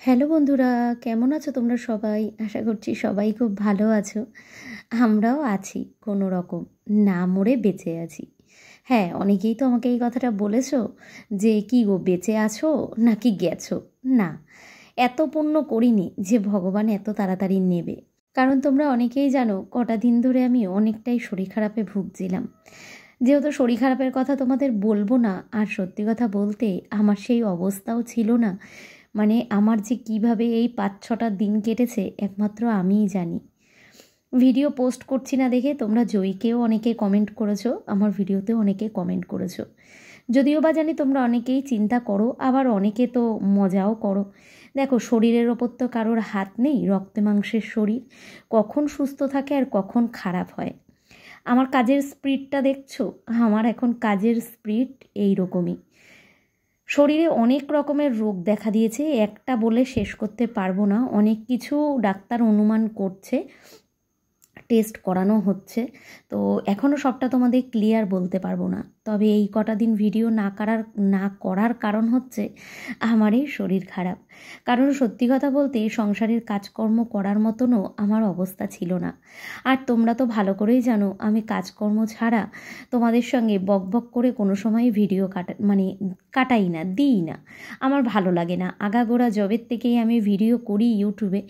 Hello বন্ধুরা, কেমন আছো তোমরা সবাই? আশা করছি সবাই খুব ভালো আছো। আমরাও আছি কোনো রকম, না মরে বেঁচে আছি। হ্যাঁ, অনেকেই তো আমাকে এই কথাটা বলেছো যে কী গো বেঁচে আছো নাকি গেছো? না, এত পুণ্য করিনি যে ভগবান এত তাড়াতাড়ি নেবে। কারণ তোমরা অনেকেই জানো কটা দিন ধরে আমি অনেকটাই শরীর খারাপে ভুগছিলাম। যেহেতু শরীর খারাপের কথা তোমাদের বলবো না, আর সত্যি কথা বলতে আমার সেই অবস্থাও ছিল না। মানে আমার যে কিভাবে এই ৫-৬টা দিন কেটেছে একমাত্র আমিই জানি। ভিডিও পোস্ট করছি না দেখে তোমরা জয়ীকেও অনেকে কমেন্ট করেছো, আমার ভিডিওতেও অনেকে কমেন্ট করেছো। যদিও বা জানি তোমরা অনেকেই চিন্তা করো, আবার অনেকে তো মজাও করো। দেখো, শরীরের ওপর তো কারোর হাত নেই, রক্তে মাংসের শরীর, কখন সুস্থ থাকে আর কখন খারাপ হয়। আমার কাজের স্পিডটা দেখছো? আমার এখন কাজের স্পিড এই রকমই। শরীরে অনেক রকমের রোগ দেখা দিয়েছে, একটা বলে শেষ করতে পারবো না। অনেক কিছু ডাক্তার অনুমান করছে, টেস্ট করানো হচ্ছে, তো এখনও সবটা তোমাদের ক্লিয়ার বলতে পারবো না। তবে এই কটা দিন ভিডিও না করার কারণ হচ্ছে আমার এই শরীর খারাপ। কারণ সত্যি কথা বলতে সংসারের কাজকর্ম করার মতনও আমার অবস্থা ছিল না। আর তোমরা তো ভালো করেই জানো আমি কাজকর্ম ছাড়া তোমাদের সঙ্গে বকবক করে কোনো সময় ভিডিও কাটাই না, দিই না। আমার ভালো লাগে না। আগাগোড়া জবের থেকেই আমি ভিডিও করি ইউটিউবে,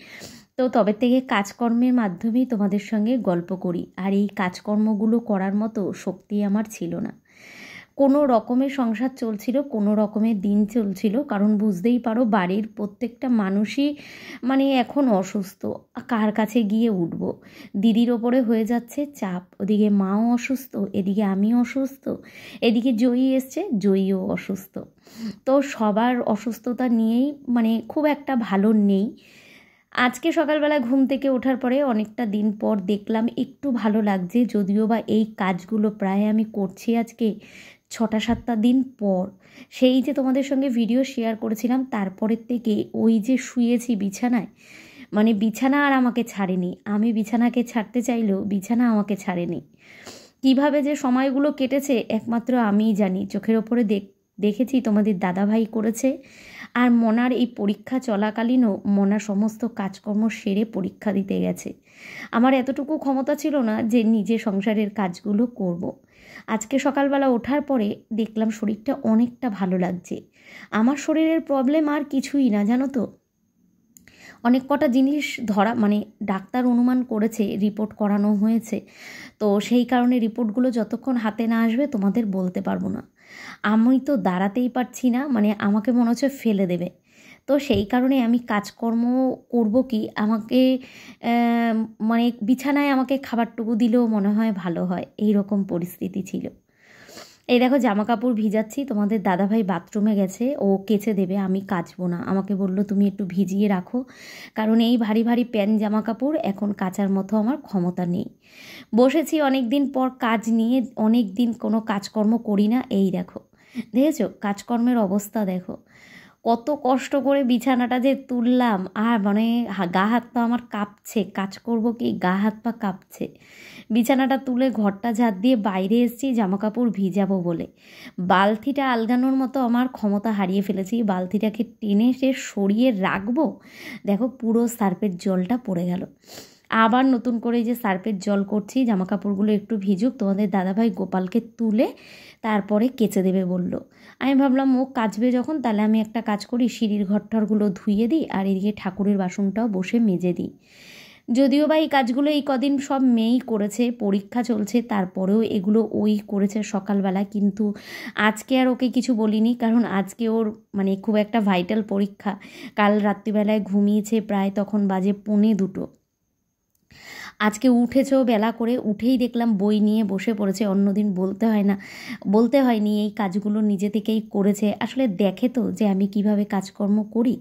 তো তবে থেকে কাজকর্মের মাধ্যমেই তোমাদের সঙ্গে গল্প করি। আর এই কাজকর্মগুলো করার মতো শক্তি আমার ছিল না। কোনো রকমের সংসার চলছিল, কোনো রকমের দিন চলছিল। কারণ বুঝতেই পারো বাড়ির প্রত্যেকটা মানুষই এখন অসুস্থ। কার কাছে গিয়ে উঠব? দিদির ওপরে হয়ে যাচ্ছে চাপ, ওদিকে মাও অসুস্থ, এদিকে আমিও অসুস্থ, এদিকে জয়ী এসছে, জয়ীও অসুস্থ। তো সবার অসুস্থতা নিয়েই খুব একটা ভালো নেই। আজকে সকালবেলা ঘুম থেকে ওঠার পরে অনেকটা দিন পর দেখলাম একটু ভালো লাগছে, যদিও বা এই কাজগুলো প্রায় আমি করছি আজকে 6-7টা দিন পর। সেই যে তোমাদের সঙ্গে ভিডিও শেয়ার করেছিলাম, তারপরের থেকে ওই যে শুয়েছি বিছানায়, বিছানা আর আমাকে ছাড়েনি। আমি বিছানাকে ছাড়তে চাইলেও বিছানা আমাকে ছাড়েনি। কিভাবে যে সময়গুলো কেটেছে একমাত্র আমিই জানি। চোখের ওপরে দেখেছি তোমাদের দাদাভাই করেছে, আর মনার এই পরীক্ষা চলাকালীনও মনা সমস্ত কাজকর্ম সেরে পরীক্ষা দিতে গেছে। আমার এতটুকু ক্ষমতা ছিল না যে নিজে সংসারের কাজগুলো করব। আজকে সকালবেলা ওঠার পরে দেখলাম শরীরটা অনেকটা ভালো লাগছে। আমার শরীরের প্রবলেম আর কিছুই না, জানো তো। অনেক কটা জিনিস ধরা ডাক্তার অনুমান করেছে, রিপোর্ট করানো হয়েছে, তো সেই কারণে রিপোর্টগুলো যতক্ষণ হাতে না আসবে তোমাদের বলতে পারবো না। আমি তো দাঁড়াতেই পারছি না, আমাকে মনে হচ্ছে ফেলে দেবে। তো সেই কারণে আমি কাজকর্ম করব কি, আমাকে বিছানায় আমাকে খাবারটুকু দিলেও মনে হয় ভালো হয়, এই রকম পরিস্থিতি ছিল। এই দেখো জামা কাপড় ভিজাচ্ছি, তোমাদের দাদাভাই বাথরুমে গেছে, ও কেচে দেবে, আমি কাচবো না। আমাকে বললো তুমি একটু ভিজিয়ে রাখো, কারণ এই ভারী ভারী প্যান্ট জামা কাপড় এখন কাচার মতো আমার ক্ষমতা নেই। বসেছি অনেক দিন পর কাজ নিয়ে, অনেক দিন কোনো কাজকর্ম করি না। এই দেখো, দেখেছো কাজকর্মের অবস্থা দেখো, কত কষ্ট করে বিছানাটা যে তুললাম। আর গা হাত পা আমার কাঁপছে, কাজ করব কি গা হাত পা কাঁপছে। বিছানাটা তুলে ঘরটা ঝাড় দিয়ে বাইরে এসেছি জামা কাপড় ভিজাবো বলে। বালতিটা আলগানোর মতো আমার ক্ষমতা হারিয়ে ফেলেছি। বালতিটাকে টেনে সে সরিয়ে রাখবো, দেখো পুরো সার্ফের জলটা পড়ে গেল। আবার নতুন করে যে সার্ফের জল করছি, জামা কাপড়গুলো একটু ভিজুক, তোমাদের দাদাভাই গোপালকে তুলে তারপরে কেচে দেবে বলল। আমি ভাবলাম ও কাচবে যখন, তাহলে আমি একটা কাজ করি, সিঁড়ির ঘরটরগুলো ধুয়ে দিই, আর এদিকে ঠাকুরের বাসনটাও বসে মেজে দিই। যদিও বা এই কাজগুলো এই কদিন সব মেয়েই করেছে, পরীক্ষা চলছে, তারপরেও এগুলো ওই করেছে সকালবেলা। কিন্তু আজকে আর ওকে কিছু বলিনি, কারণ আজকে ওর খুব একটা ভাইটাল পরীক্ষা। কাল রাত্রিবেলায় ঘুমিয়েছে প্রায়, তখন বাজে 1:45। আজকে উঠেছেও বেলা করে, উঠেই দেখলাম বই নিয়ে বসে পড়েছে। অন্যদিন বলতে হয়নি, এই কাজগুলো নিজে থেকেই করেছে। আসলে দেখে তো যে আমি কিভাবে কাজকর্ম করি।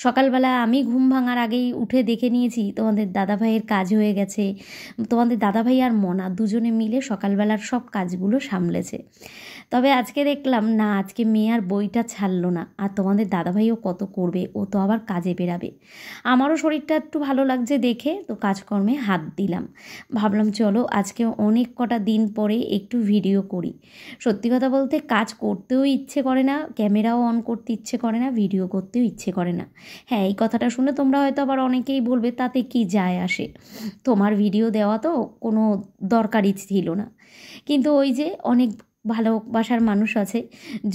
সকালবেলা আমি ঘুম ভাঙার আগেই উঠে দেখে নিয়েছি তোমাদের দাদাভাইয়ের কাজ হয়ে গেছে। তোমাদের দাদাভাই আর মনা দুজনে মিলে সকালবেলার সব কাজগুলো সামলেছে। তবে আজকে দেখলাম না, আজকে মেয়ে আর বইটা ছাড়লো না। আর তোমাদের দাদাভাইও কত করবে, ও তো আবার কাজে বেরাবে। আমারও শরীরটা একটু ভালো লাগছে দেখে, তো কাজকর্মে হাত দিলাম। ভাবলাম চলো আজকে অনেক কটা দিন পরে একটু ভিডিও করি। সত্যি কথা বলতে কাজ করতেও ইচ্ছে করে না, ক্যামেরাও অন করতে ইচ্ছে করে না, ভিডিও করতেও ইচ্ছে করে না। হ্যাঁ, এই কথাটা শুনে তোমরা হয়তো আবার অনেকেই বলবে তাতে কি যায় আসে, তোমার ভিডিও দেওয়া তো কোনো দরকারই ছিল না। কিন্তু ওই যে অনেক ভালোবাসার মানুষ আছে,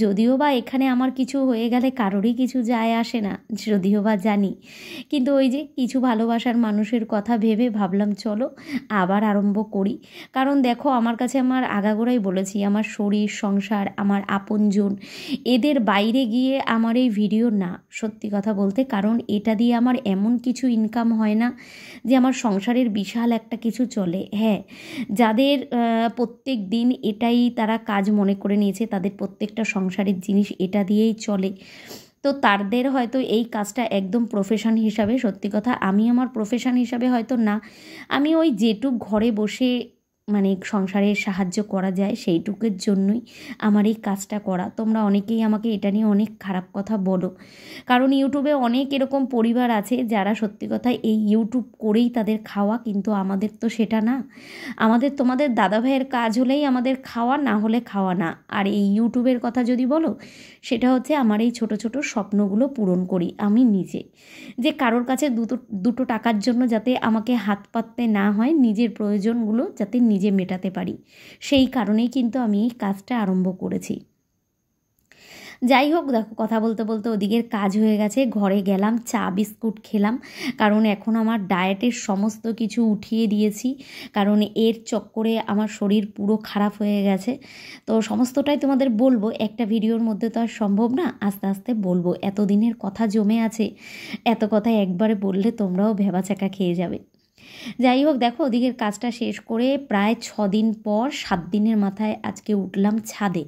যদিও বা এখানে আমার কিছু হয়ে গেলে কারোরই কিছু যায় আসে না, যদিও বা জানি, কিন্তু ওই যে কিছু ভালোবাসার মানুষের কথা ভেবে ভাবলাম চলো আবার আরম্ভ করি। কারণ দেখো আমার কাছে আমার আগাগোড়াই বলেছি, আমার শরীর সংসার আমার আপনজন এদের বাইরে গিয়ে আমার এই ভিডিও না, সত্যি কথা বলতে। কারণ এটা দিয়ে আমার এমন কিছু ইনকাম হয় না যে আমার সংসারের বিশাল একটা কিছু চলে। হ্যাঁ, যাদের প্রত্যেক দিন এটাই তারা কাজ মনে করে নিয়েছে, তাদের প্রত্যেকটা সংসারের জিনিস এটা দিয়েই চলে, তো তাদের হয়তো এই কাজটা একদম প্রফেশন হিসাবে, সত্যি কথা আমি আমার প্রফেশন হিসাবে হয়তো না, আমি ওই যেটুক ঘরে বসে মানে সংসারে সাহায্য করা যায় সেইটুকুর জন্যই আমার এই কাজটা করা। তোমরা অনেকেই আমাকে এটা নিয়ে অনেক খারাপ কথা বলো, কারণ ইউটিউবে অনেক এরকম পরিবার আছে যারা সত্যি কথা এই ইউটিউব করেই তাদের খাওয়া, কিন্তু আমাদের তো সেটা না। আমাদের তোমাদের দাদাভাইয়ের কাজ হলেই আমাদের খাওয়া, না হলে খাওয়া না। আর এই ইউটিউবের কথা যদি বলো, সেটা হচ্ছে আমার এই ছোট ছোট স্বপ্নগুলো পূরণ করি আমি নিজে, যে কারোর কাছে দুটো টাকার জন্য যাতে আমাকে হাত পাততে না হয়, নিজের প্রয়োজনগুলো যাতে নিজে মেটাতে পারি, সেই কারণেই কিন্তু আমি এই কাজটা আরম্ভ করেছি। যাই হোক, দেখো কথা বলতে বলতে ওদিকের কাজ হয়ে গেছে, ঘরে গেলাম, চা বিস্কুট খেলাম, কারণ এখন আমার ডায়েটের সমস্ত কিছু উঠিয়ে দিয়েছি, কারণ এর চক্করে আমার শরীর পুরো খারাপ হয়ে গেছে। তো সমস্তটাই তোমাদের বলবো, একটা ভিডিওর মধ্যে তো আর সম্ভব না, আস্তে আস্তে বলবো, এতদিনের কথা জমে আছে, এত কথা একবারে বললে তোমরাও ভেবাচাকা খেয়ে যাবে। যাই হোক, দেখো ওদিকের কাজটা শেষ করে প্রায় 6 দিন পর 7 দিনের মাথায় আজকে উঠলাম ছাদে।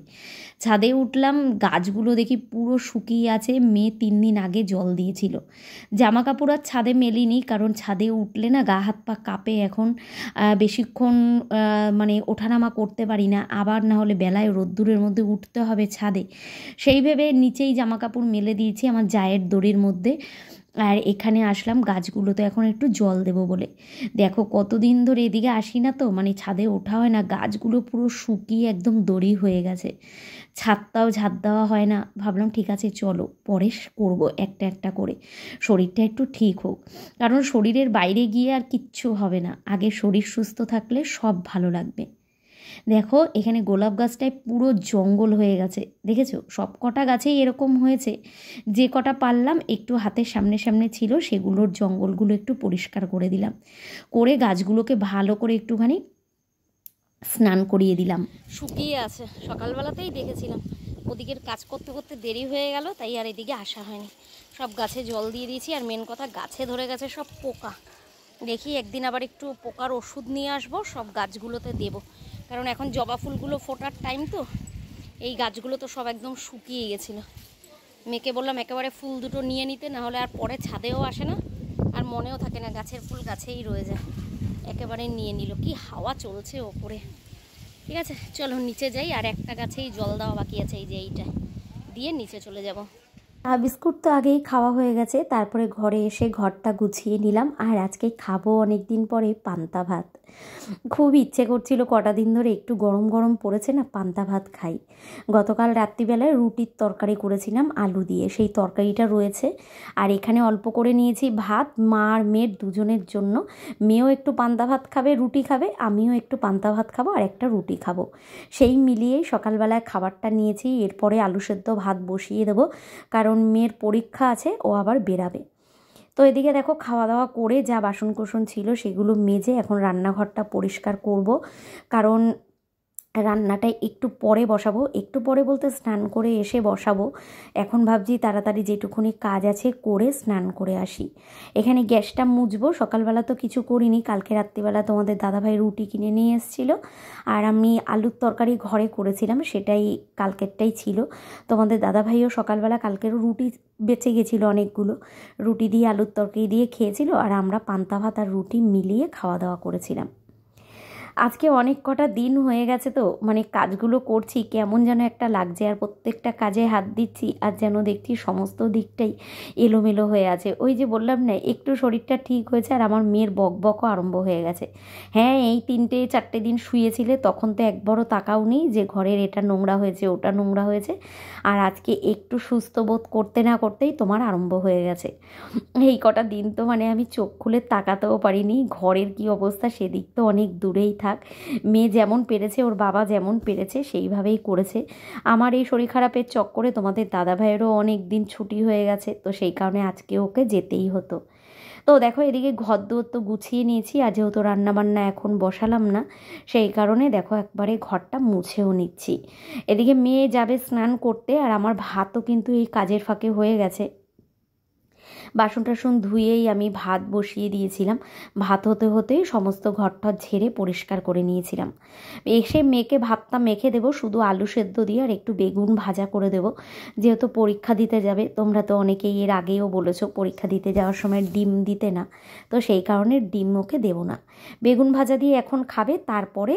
ছাদে উঠলাম, গাছগুলো দেখি পুরো শুকিয়ে আছে, মেয়ে 3 দিন আগে জল দিয়েছিল। জামা কাপড় আর ছাদে মেলিনি, কারণ ছাদে উঠলে না গা হাত পা কাঁপে, এখন বেশিক্ষণ মানে ওঠানামা করতে পারি না, আবার না হলে বেলায় রোদ্দুরের মধ্যে উঠতে হবে ছাদে, সেই ভেবে নিচেই জামা কাপড় মেলে দিয়েছি আমার জায়ের দড়ির মধ্যে। আর এখানে আসলাম গাছগুলোতে এখন একটু জল দেবো বলে। দেখো কতদিন ধরে এদিকে আসি না, তো মানে ছাদে ওঠা হয় না, গাছগুলো পুরো শুকিয়ে একদম দড়ি হয়ে গেছে, ছাদটাও ঝাঁট দেওয়া হয় না। ভাবলাম ঠিক আছে চলো পরে করবো একটা একটা করে, শরীরটা একটু ঠিক হোক, কারণ শরীরের বাইরে গিয়ে আর কিচ্ছু হবে না, আগে শরীর সুস্থ থাকলে সব ভালো লাগবে। দেখো এখানে গোলাপ গাছটায় পুরো জঙ্গল হয়ে গেছে, দেখেছো? সব কটা গাছেই এরকম হয়েছে, যে কটা পারলাম একটু হাতের সামনে সামনে ছিল সেগুলোর জঙ্গলগুলো একটু পরিষ্কার করে দিলাম, করে গাছগুলোকে ভালো করে একটুখানি স্নান করিয়ে দিলাম। শুকিয়ে আছে, সকালবেলাতেই দেখেছিলাম, ওদিকের কাজ করতে করতে দেরি হয়ে গেল, তাই আর এদিকে আসা হয়নি। সব গাছে জল দিয়ে দিয়েছি, আর মেন কথা গাছে ধরে গেছে সব পোকা, দেখি একদিন আবার একটু পোকার ওষুধ নিয়ে আসবো, সব গাছগুলোতে দেবো, কারণ এখন জবা ফুলগুলো ফোটার টাইম তো, এই গাছগুলো তো সব একদম শুকিয়ে গেছিলো। মেয়েকে বললাম একেবারে ফুল দুটো নিয়ে নিতে, না হলে আর পরে ছাদেও আসে না, আর মনেও থাকে না, গাছের ফুল গাছেই রয়ে যায়। একেবারে নিয়ে নিল, কি হাওয়া চলছে ওপরে। ঠিক আছে চলো নিচে যাই, আর একটা গাছেই জল দেওয়া বাকি আছে, এই যে এইটা দিয়ে নিচে চলে যাব। বিস্কুট তো আগেই খাওয়া হয়ে গেছে, তারপরে ঘরে এসে ঘরটা গুছিয়ে নিলাম, আর আজকে খাবো অনেক দিন পরে পান্তা ভাত। খুব ইচ্ছে করছিল, কটা দিন ধরে একটু গরম গরম পড়েছে না, পান্তা ভাত খাই। গতকাল রাত্রিবেলায় রুটির তরকারি করেছিলাম আলু দিয়ে, সেই তরকারিটা রয়েছে, আর এখানে অল্প করে নিয়েছি ভাত, মা আর মেয়ের দুজনের জন্য। মেয়েও একটু পান্তা ভাত খাবে, রুটি খাবে, আমিও একটু পান্তা ভাত খাবো আর একটা রুটি খাবো, সেই মিলিয়েই সকালবেলায় খাবারটা নিয়েছি। এরপরে আলু সেদ্ধ ভাত বসিয়ে দেবো, কারণ মেয়ের পরীক্ষা আছে, ও আবার বেরাবে। তো এদিকে দেখো খাওয়া দাওয়া করে যা বাসন কোসন ছিল সেগুলো মেজে এখন রান্নাঘরটা পরিষ্কার করব, কারণ রান্নাটা একটু পরে বসাবো, একটু পরে বলতে স্নান করে এসে বসাবো। এখন ভাবছি তাড়াতাড়ি যেটুকুনি কাজ আছে করে স্নান করে আসি। এখানে গ্যাসটা মুছবো, সকালবেলা তো কিছু করিনি, কালকে রাত্রিবেলা তোমাদের দাদাভাই রুটি কিনে নিয়ে এসেছিলো, আর আমি আলুর তরকারি ঘরে করেছিলাম, সেটাই কালকেরটাই ছিল। তোমাদের দাদাভাইও সকালবেলা কালকেরও রুটি বেঁচে গেছিলো অনেকগুলো, রুটি দিয়ে আলুর তরকারি দিয়ে খেয়েছিল, আর আমরা পান্তা ভাত আর রুটি মিলিয়ে খাওয়া দাওয়া করেছিলাম। আজকে অনেক কটা দিন হয়ে গেছে তো মানে কাজগুলো করছি কেমন যেন একটা লাগছে, আর প্রত্যেকটা কাজে হাত দিচ্ছি আর যেন দেখছি সমস্ত দিকটাই এলোমেলো হয়ে আছে। ওই যে বললাম না একটু শরীরটা ঠিক হয়েছে আর আমার মেয়ের বকবকও আরম্ভ হয়ে গেছে। হ্যাঁ, এই 3-4 দিন শুয়েছিলে তখন তো একবারও তাকাও নি যে ঘরের এটা নোংরা হয়েছে ওটা নোংরা হয়েছে, আর আজকে একটু সুস্থ বোধ করতে না করতেই তোমার আরম্ভ হয়ে গেছে। এই কটা দিন তো মানে আমি চোখ খুলে তাকাতেও পারিনি, ঘরের কি অবস্থা সেদিক তো অনেক দূরেই থাক। মেয়ে যেমন পেরেছে, ওর বাবা যেমন পেরেছে সেইভাবেই করেছে। আমার এই শরীর খারাপের চক্করে তোমাদের দাদা ভাইয়েরও অনেক দিন ছুটি হয়ে গেছে, তো সেই কারণে আজকে ওকে যেতেই হতো। তো দেখো এদিকে ঘর দুয়ার তো গুছিয়ে নিয়েছি, আর যেহেতু রান্নাবান্না এখন বসালাম না সেই কারণে দেখো একবারে ঘরটা মুছেও নিচ্ছি। এদিকে মেয়ে যাবে স্নান করতে, আর আমার ভাতও কিন্তু এই কাজের ফাঁকে হয়ে গেছে। বাসন টাসন ধুয়েই আমি ভাত বসিয়ে দিয়েছিলাম, ভাত হতে হতেই সমস্ত ঘরটর ঝেড়ে পরিষ্কার করে নিয়েছিলাম। এসে মেয়েকে ভাতটা মেখে দেবো শুধু আলু সেদ্ধ দিয়ে, আর একটু বেগুন ভাজা করে দেবো, যেহেতু পরীক্ষা দিতে যাবে। তোমরা তো অনেকেই এর আগেও বলেছো পরীক্ষা দিতে যাওয়ার সময় ডিম দিতে না, তো সেই কারণে ডিম ওকে দেবো না। বেগুন ভাজা দিয়ে এখন খাবে, তারপরে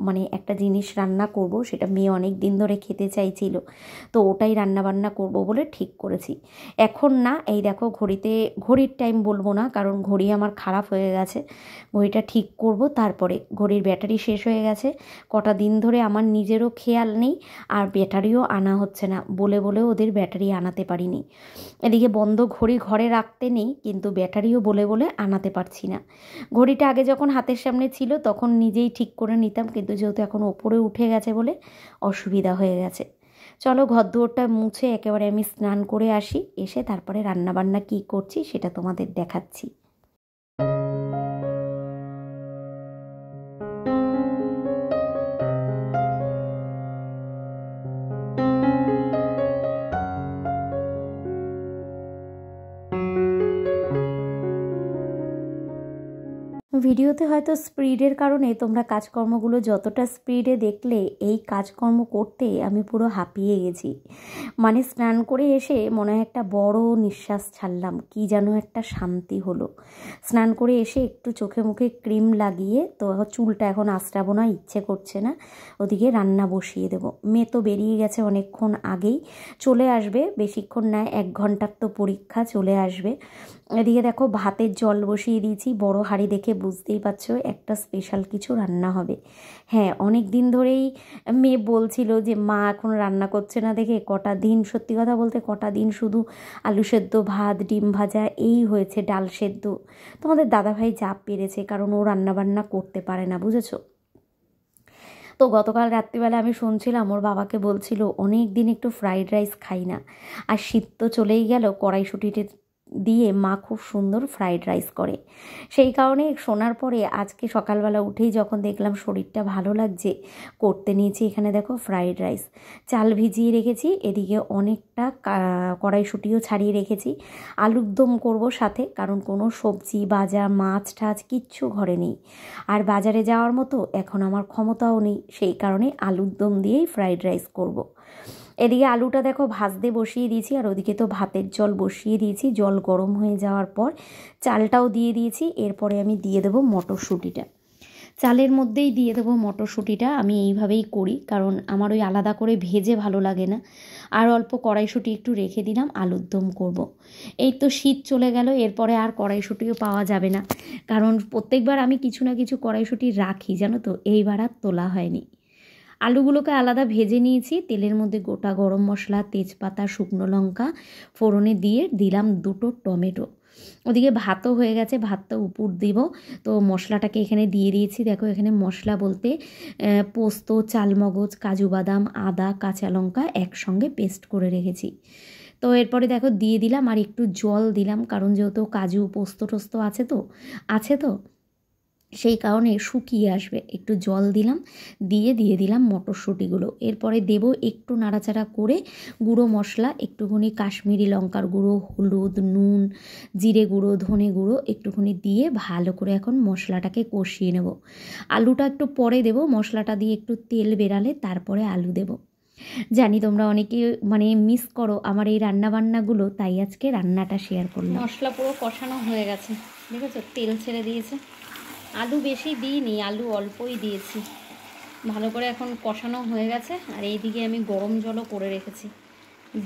মানে একটা জিনিস রান্না করব, সেটা মেয়ে অনেক দিন ধরে খেতে চাইছিল, তো ওটাই রান্নাবান্না করব বলে ঠিক করেছি। এখন না, এই দেখো ঘড়ির টাইম বলবো না কারণ ঘড়ি আমার খারাপ হয়ে গেছে, ঘড়িটা ঠিক করব। তারপরে ঘড়ির ব্যাটারি শেষ হয়ে গেছে, কটা দিন ধরে আমার নিজেরও খেয়াল নেই, আর ব্যাটারিও আনা হচ্ছে না, বলে বলে ওদের ব্যাটারি আনাতে পারিনি। এদিকে বন্ধ ঘড়ি ঘরে রাখতে নেই, কিন্তু ব্যাটারিও বলে বলে আনাতে পারছি না। ঘড়িটা আগে যখন হাতের সামনে ছিল তখন নিজেই ঠিক করে নিতাম, কিন্তু যেহেতু এখন ওপরে উঠে গেছে বলে অসুবিধা হয়ে গেছে। চলো ঘর দুয়ারটা মুছে একেবারে আমি স্নান করে আসি, এসে তারপরে রান্নাবান্না কী করছি সেটা তোমাদের দেখাচ্ছি। ভিডিওতে হয়তো স্পিডের কারণে তোমরা কাজকর্মগুলো যতটা স্পিডে দেখলে, এই কাজকর্ম করতে আমি পুরো হাঁপিয়ে গেছি। মানে স্নান করে এসে মনে হয় একটা বড় নিঃশ্বাস ছাড়লাম, কি যেন একটা শান্তি হলো। স্নান করে এসে একটু চোখে মুখে ক্রিম লাগিয়ে তো চুলটা এখন আঁচড়াবো না, ইচ্ছে করছে না। ওদিকে রান্না বসিয়ে দেবো। মেয়ে তো বেরিয়ে গেছে অনেকক্ষণ আগেই, চলে আসবে বেশিক্ষণ নয়, 1 ঘন্টার তো পরীক্ষা, চলে আসবে। এদিকে দেখো ভাতের জল বসিয়ে দিয়েছি, বড় হাঁড়ি দেখে বুঝতেই পারছো একটা স্পেশাল কিছু রান্না হবে। হ্যাঁ, অনেক দিন ধরেই মেয়ে বলছিল যে মা এখন রান্না করছে না দেখে কটা দিন, সত্যি কথা বলতে কটা দিন শুধু আলু সেদ্ধ ভাত ডিম ভাজা এই হয়েছে, ডাল সেদ্ধ। তোমাদের দাদাভাই যা পেরেছে, কারণ ও রান্নাবান্না করতে পারে না, বুঝেছো। তো গতকাল রাত্রিবেলা আমি শুনছিলাম ওর বাবাকে বলছিল অনেক দিন একটু ফ্রাইড রাইস খাই না, আর শীত তো চলেই গেল, কড়াইশুঁটিতে দিয়ে মা খুব সুন্দর ফ্রাইড রাইস করে। সেই কারণে শোনার পরে আজকে সকালবেলা উঠেই যখন দেখলাম শরীরটা ভালো লাগছে, করতে নিয়েছি। এখানে দেখো ফ্রাইড রাইস, চাল ভিজিয়ে রেখেছি, এদিকে অনেকটা কড়াইশুঁটিও ছাড়িয়ে রেখেছি। আলুর দম করবো সাথে, কারণ কোনো সবজি বাজার মাছ টাছ কিচ্ছু ঘরে নেই, আর বাজারে যাওয়ার মতো এখন আমার ক্ষমতাও নেই, সেই কারণে আলুর দম দিয়েই ফ্রাইড রাইস করব। এদিকে আলুটা দেখো ভাজতে বসিয়ে দিয়েছি, আর ওদিকে তো ভাতের জল বসিয়ে দিয়েছি। জল গরম হয়ে যাওয়ার পর চালটাও দিয়ে দিয়েছি, এরপরে আমি দিয়ে দেবো মটরশুঁটিটা। চালের মধ্যেই দিয়ে দেবো মটরশুঁটিটা, আমি এইভাবেই করি কারণ আমার ওই আলাদা করে ভেজে ভালো লাগে না। আর অল্প কড়াইশুঁটি একটু রেখে দিলাম, আলুর দম করব। এই তো শীত চলে গেল, এরপরে আর কড়াইশুঁটিও পাওয়া যাবে না, কারণ প্রত্যেকবার আমি কিছু না কিছু কড়াইশুঁটি রাখি জানো তো, এইবার আর তোলা হয়নি। আলুগুলোকে আলাদা ভেজে নিয়েছি, তেলের মধ্যে গোটা গরম মশলা তেজপাতা শুকনো লঙ্কা ফোড়নে দিয়ে দিলাম 2টো টমেটো। ওদিকে ভাতও হয়ে গেছে, ভাতটা উপর দিব। তো মশলাটাকে এখানে দিয়ে দিয়েছি। দেখো এখানে মশলা বলতে পোস্ত চালমগজ কাজু বাদাম আদা কাঁচা লঙ্কা একসঙ্গে পেস্ট করে রেখেছি। তো এরপরে দেখো দিয়ে দিলাম, আর একটু জল দিলাম, কারণ যেহেতু কাজু পোস্ত টোস্ত আছে তো সেই কারণে শুকিয়ে আসবে, একটু জল দিলাম, দিয়ে দিলাম মটরশুঁটিগুলো। এরপরে দেব একটু নাড়াচাড়া করে গুঁড়ো মশলা, একটুখানি কাশ্মীরি লঙ্কার গুঁড়ো, হলুদ, নুন, জিরে গুঁড়ো, ধনে গুঁড়ো একটুখানি দিয়ে ভালো করে এখন মশলাটাকে কষিয়ে নেব। আলুটা একটু পরে দেব, মশলাটা দিয়ে একটু তেল বেরালে তারপরে আলু দেব। জানি তোমরা অনেকে মানে মিস করো আমার এই রান্নাবান্নাগুলো, তাই আজকে রান্নাটা শেয়ার করলাম। মশলা পুরো কষানো হয়ে গেছে, দেখেছো তেল ছেড়ে দিয়েছে। আলু বেশি দিইনি, আলু অল্পই দিয়েছি। ভালো করে এখন কষানো হয়ে গেছে। আর এইদিকে আমি গরম জলও করে রেখেছি,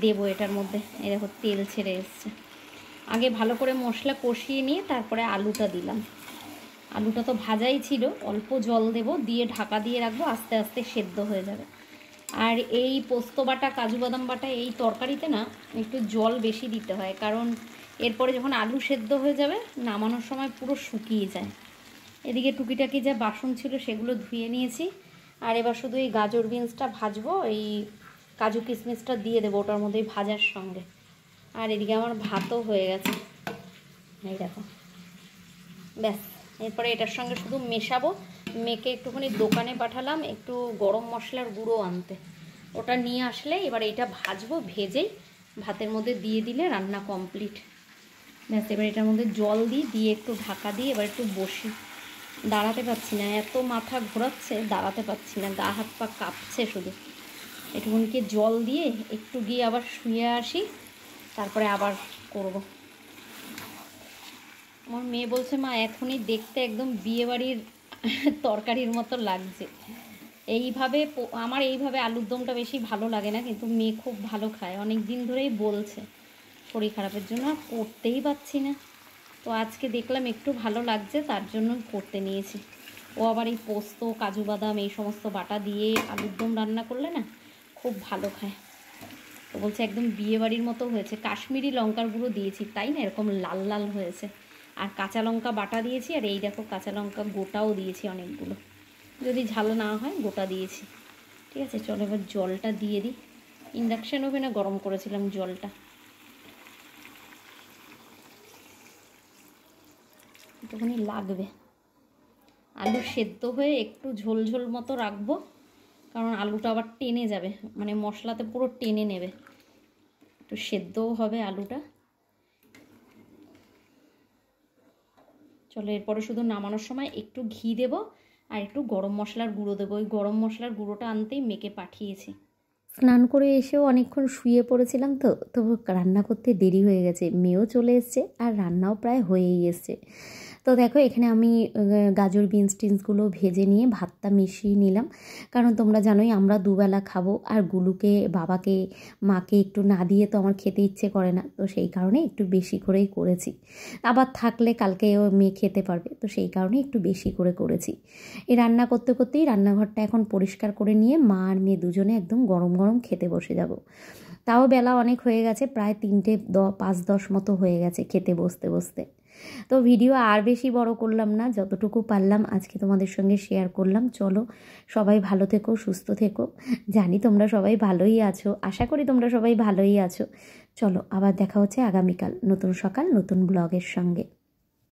দেবো এটার মধ্যে। এই দেখো তেল ছেড়ে এসছে। আগে ভালো করে মশলা কষিয়ে নিয়ে তারপরে আলুটা দিলাম। আলুটা তো ভাজাই ছিল, অল্প জল দেব, দিয়ে ঢাকা দিয়ে রাখবো, আস্তে আস্তে সেদ্ধ হয়ে যাবে। আর এই পোস্ত বাটা, কাজু বাদাম বাটা এই তরকারিতে না একটু জল বেশি দিতে হয়, কারণ এরপরে যখন আলু সেদ্ধ হয়ে যাবে নামানোর সময় পুরো শুকিয়ে যায়। এদিকে টুকিটাকি যা বাসন ছিল সেগুলো ধুয়ে নিয়েছি। আর এবার শুধু এই গাজর বিনসটা ভাজবো, এই কাজু কিশমিশটা দিয়ে দেবো ওটার মধ্যে ভাজার সঙ্গে। আর এদিকে আমার ভাতও হয়ে গেছে, এই দেখো। ব্যাস, এরপরে এটার সঙ্গে শুধু মেশাবো। মেখে একটুখানি দোকানে পাঠালাম একটু গরম মশলার গুঁড়ো আনতে, ওটা নিয়ে আসলে এবার এটা ভাজবো, ভেজেই ভাতের মধ্যে দিয়ে দিলে রান্না কমপ্লিট। ব্যাস, এবার এটার মধ্যে জল দিয়ে একটু ঢাকা দিয়ে এবার একটু বসি। দাঁড়াতে পারছি না, এত মাথা ঘোরাচ্ছে, দাঁড়াতে পারছি না, গা হাত পা কাঁপছে শুধু। একটুখানিকে জল দিয়ে একটু গিয়ে আবার শুয়ে আসি, তারপরে আবার করব। আমার মেয়ে বলছে, মা এখনই দেখতে একদম বিয়েবাড়ির তরকারির মতো লাগছে। এইভাবে আমার এইভাবে আলুর দমটা বেশি ভালো লাগে না, কিন্তু মেয়ে খুব ভালো খায়, অনেক দিন ধরেই বলছে। শরীর খারাপের জন্য আর করতেই পারছি না, তো আজকে দেখলাম একটু ভালো লাগছে, তার জন্য করতে নিয়েছি। ও আবার এই পোস্ত, কাজু বাদাম এই সমস্ত বাটা দিয়ে আলুর দম রান্না করলে না খুব ভালো খায়। তো বলছে একদম বিয়েবাড়ির মতো হয়েছে, কাশ্মীরি লঙ্কার গুঁড়ো দিয়েছি তাই না এরকম লাল লাল হয়েছে। আর কাঁচা লঙ্কা বাটা দিয়েছি, আর এই দেখো কাঁচা লঙ্কা গোটাও দিয়েছি অনেকগুলো, যদি ঝাল না হয় গোটা দিয়েছি। ঠিক আছে, চলো এবার জলটা দিয়ে দিই। ইন্ডাকশান ওভেনে গরম করেছিলাম জলটা, একটুখানি লাগবে। আলু সেদ্ধ হয়ে একটু ঝোল ঝোল মতো রাখবো, কারণ আলুটা আবার টেনে যাবে, মানে মশলাতে পুরো টেনে নেবে, একটু সেদ্ধও হবে আলুটা। চলো এরপরে শুধু নামানোর সময় একটু ঘি দেব আর একটু গরম মশলার গুঁড়ো দেবো। ওই গরম মশলার গুঁড়োটা আনতেই মেয়েকে পাঠিয়েছি। স্নান করে এসেও অনেকক্ষণ শুয়ে পড়েছিলাম, তো তবু রান্না করতে দেরি হয়ে গেছে। মেয়েও চলে এসছে আর রান্নাও প্রায় হয়েই এসছে। তো দেখো এখানে আমি গাজর বিনস টিনসগুলো ভেজে নিয়ে ভাতটা মিশিয়ে নিলাম, কারণ তোমরা জানোই আমরা দুবেলা খাবো, আর গুলুকে, বাবাকে, মাকে একটু না দিয়ে তো আমার খেতে ইচ্ছে করে না, তো সেই কারণে একটু বেশি করেই করেছি। আবার থাকলে কালকে ও মেয়ে খেতে পারবে, তো সেই কারণে একটু বেশি করে করেছি। এই রান্না করতে করতেই রান্নাঘরটা এখন পরিষ্কার করে নিয়ে মা আর মেয়ে দুজনে একদম গরম গরম খেতে বসে যাব। তাও বেলা অনেক হয়ে গেছে, প্রায় 5:10 মতো হয়ে গেছে খেতে বসতে বসতে। তো ভিডিও আর বেশি বড় করলাম না, যতটুকু পারলাম আজকে তোমাদের সঙ্গে শেয়ার করলাম। চলো সবাই ভালো থেকো, সুস্থ থেকো। জানি তোমরা সবাই ভালোই আছো, আশা করি তোমরা সবাই ভালোই আছো। চলো আবার দেখা হচ্ছে আগামীকাল নতুন সকাল নতুন ব্লগের সঙ্গে।